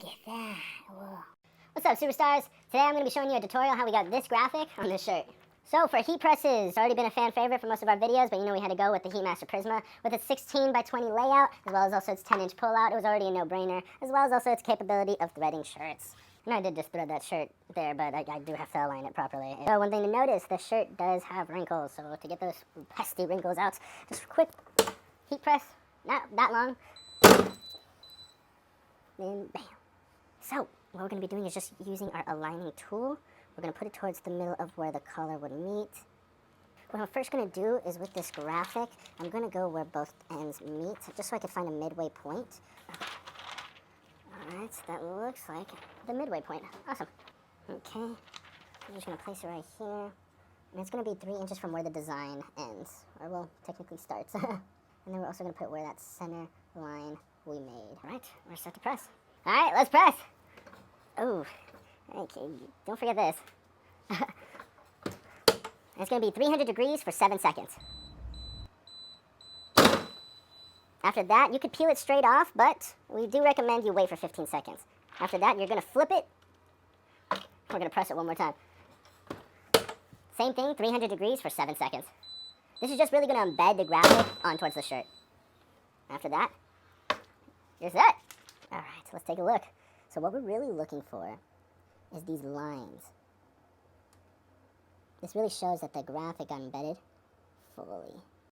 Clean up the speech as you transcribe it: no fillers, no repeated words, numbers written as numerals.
Look at that. Whoa. What's up, superstars? Today I'm going to be showing you a tutorial how we got this graphic on this shirt. So for heat presses, it's already been a fan favorite for most of our videos, but you know we had to go with the Heatmaster Prisma with its 16 by 20 layout, as well as also its 10-inch pullout. It was already a no-brainer, as well as also its capability of threading shirts. And I did just thread that shirt there, but I do have to align it properly. So one thing to notice, the shirt does have wrinkles, so to get those pesky wrinkles out, just a quick heat press, not that long, and bam. So what we're going to be doing is just using our aligning tool. We're going to put it towards the middle of where the color would meet. What I'm first going to do is with this graphic, I'm going to go where both ends meet, just so I can find a midway point. Alright, so that looks like the midway point. Awesome. Okay, I'm just going to place it right here. And it's going to be 3 inches from where the design ends, or well, technically starts. And then we're also going to put where that center line we made. Alright, we're going to start to press. Alright, let's press. Oh, okay, don't forget this. It's going to be 300 degrees for 7 seconds. After that, you could peel it straight off, but we do recommend you wait for 15 seconds. After that, you're going to flip it. We're going to press it one more time. Same thing, 300 degrees for 7 seconds. This is just really going to embed the graphic on towards the shirt. After that, you're set. Alright, so let's take a look. So what we're really looking for is these lines. This really shows that the graphic got embedded fully.